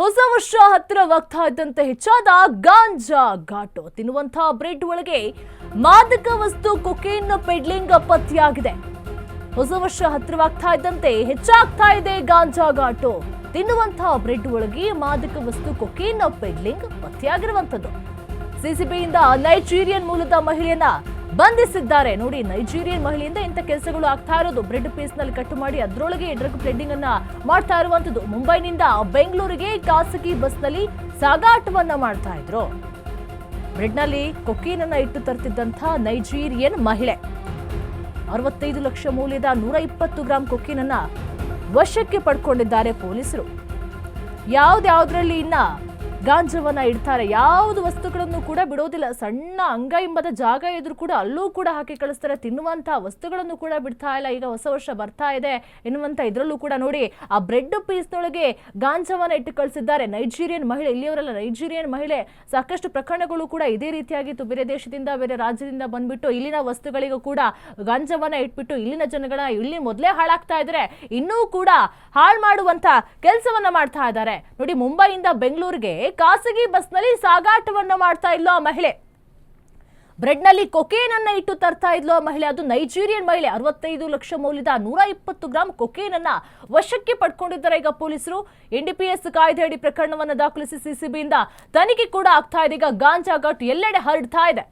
ಹೊಸ ವರ್ಷ ಹತ್ತಿರವಾಗ್ತಾ ಇದ್ದಂತೆ ಹೆಚ್ಚಾದ ಗಾಂಜಾ ಘಾಟು. ತಿನ್ನುವಂತಹ ಬ್ರೆಡ್ ಒಳಗೆ ಮಾದಕ ವಸ್ತು ಕೊಕೇನ್ ಪೆಡ್ಲಿಂಗ್ ಪತ್ತೆಯಾಗಿದೆ. ಹೊಸ ವರ್ಷ ಹತ್ತಿರವಾಗ್ತಾ ಇದ್ದಂತೆ ಹೆಚ್ಚಾಗ್ತಾ ಇದೆ ಗಾಂಜಾ ಘಾಟು. ತಿನ್ನುವಂತಹ ಬ್ರೆಡ್ ಒಳಗೆ ಮಾದಕ ವಸ್ತು ಕೊಕೇನ್ ಪೆಡ್ಲಿಂಗ್ ಪತ್ತೆಯಾಗಿರುವಂತದ್ದು. ಸಿಸಿಬಿಯಿಂದ ನೈಜೀರಿಯನ್ ಮೂಲದ ಮಹಿಳೆಯನ್ನ ಬಂಧಿಸಿದ್ದಾರೆ. ನೋಡಿ, ನೈಜೀರಿಯನ್ ಮಹಿಳೆಯಿಂದ ಇಂಥ ಕೆಲಸಗಳು ಆಗ್ತಾ ಇರೋದು. ಬ್ರೆಡ್ ಪೀಸ್ ನಲ್ಲಿ ಕಟ್ ಮಾಡಿ ಅದರೊಳಗೆ ಡ್ರಗ್ ಪ್ಲೆಂಡಿಂಗ್ ಅನ್ನ ಮಾಡ್ತಾ ಇರುವಂತದ್ದು. ಮುಂಬೈನಿಂದ ಬೆಂಗಳೂರಿಗೆ ಖಾಸಗಿ ಬಸ್ ನಲ್ಲಿ ಸಾಗಾಟವನ್ನ ಮಾಡ್ತಾ ಇದ್ರು. ಬ್ರೆಡ್ ನಲ್ಲಿ ಕೊಕೇನ್ ಅನ್ನ ಇಟ್ಟು ತರ್ತಿದ್ದಂತ ನೈಜೀರಿಯನ್ ಮಹಿಳೆ 65 ಲಕ್ಷ ಮೌಲ್ಯದ 120 ಗ್ರಾಂ ಕೊಕೇನ್ ಅನ್ನ ವಶಕ್ಕೆ ಪಡ್ಕೊಂಡಿದ್ದಾರೆ ಪೊಲೀಸರು. ಯಾವ್ದ್ಯಾವ್ದ್ರಲ್ಲಿ ಇನ್ನ ಗಾಂಜಾವನ್ನ ಇಡ್ತಾರೆ, ಯಾವ್ದು ವಸ್ತುಗಳನ್ನು ಕೂಡ ಬಿಡೋದಿಲ್ಲ. ಸಣ್ಣ ಅಂಗೈಂಬದ ಜಾಗ ಇದ್ರೂ ಕೂಡ ಅಲ್ಲೂ ಕೂಡ ಹಾಕಿ ಕಳಿಸ್ತಾರೆ. ತಿನ್ನುವಂತ ವಸ್ತುಗಳನ್ನು ಕೂಡ ಬಿಡ್ತಾ ಇಲ್ಲ. ಈಗ ಹೊಸ ವರ್ಷ ಬರ್ತಾ ಇದೆ ಎನ್ನುವಂತ ಇದ್ರಲ್ಲೂ ಕೂಡ ನೋಡಿ, ಆ ಬ್ರೆಡ್ ಪೀಸ್ನೊಳಗೆ ಗಾಂಜಾವನ್ನ ಇಟ್ಟು ಕಳಿಸಿದ್ದಾರೆ ನೈಜೀರಿಯನ್ ಮಹಿಳೆ. ಇಲ್ಲಿಯವರೆಲ್ಲ ನೈಜೀರಿಯನ್ ಮಹಿಳೆ ಸಾಕಷ್ಟು ಪ್ರಕರಣಗಳು ಕೂಡ ಇದೇ ರೀತಿಯಾಗಿತ್ತು. ಬೇರೆ ದೇಶದಿಂದ ಬೇರೆ ರಾಜ್ಯದಿಂದ ಬಂದ್ಬಿಟ್ಟು ಇಲ್ಲಿನ ವಸ್ತುಗಳಿಗೂ ಕೂಡ ಗಾಂಜಾವನ್ನ ಇಟ್ಬಿಟ್ಟು ಇಲ್ಲಿನ ಜನಗಳ ಇಲ್ಲಿ ಮೊದಲೇ ಹಾಳಾಗ್ತಾ ಇದ್ದಾರೆ, ಇನ್ನೂ ಕೂಡ ಹಾಳು ಮಾಡುವಂತ ಕೆಲಸವನ್ನ ಮಾಡ್ತಾ ಇದ್ದಾರೆ. ನೋಡಿ, ಮುಂಬೈಯಿಂದ ಬೆಂಗಳೂರಿಗೆ ಖಾಸಗಿ ಬಸ್ ನಲ್ಲಿ ಸಾಗಾಟವನ್ನ ಮಾಡ್ತಾ ಇದ್ಲು ಆ ಮಹಿಳೆ. ಬ್ರೆಡ್ ನಲ್ಲಿ ಕೊಕೇನ್ ಅನ್ನ ಇಟ್ಟು ತರ್ತಾ ಇದ್ಲು ಆ ಮಹಿಳೆ. ಅದು ನೈಜೀರಿಯನ್ ಮಹಿಳೆ. 65 ಲಕ್ಷ ಮೌಲ್ಯದ 120 ಗ್ರಾಂ ಕೊಕೇನ್ ಅನ್ನ ವಶಕ್ಕೆ ಪಡ್ಕೊಂಡಿದ್ದಾರೆ ಈಗ ಪೊಲೀಸರು. NDPS ಕಾಯ್ದೆಯಡಿ ಪ್ರಕರಣವನ್ನು ದಾಖಲಿಸಿ ಸಿಸಿಬಿಯಿಂದ ತನಿಖೆ ಕೂಡ ಆಗ್ತಾ ಇದೆ. ಈಗ ಗಾಂಜಾ ಘಾಟ್ ಎಲ್ಲೆಡೆ ಹರಡ್ತಾ ಇದೆ.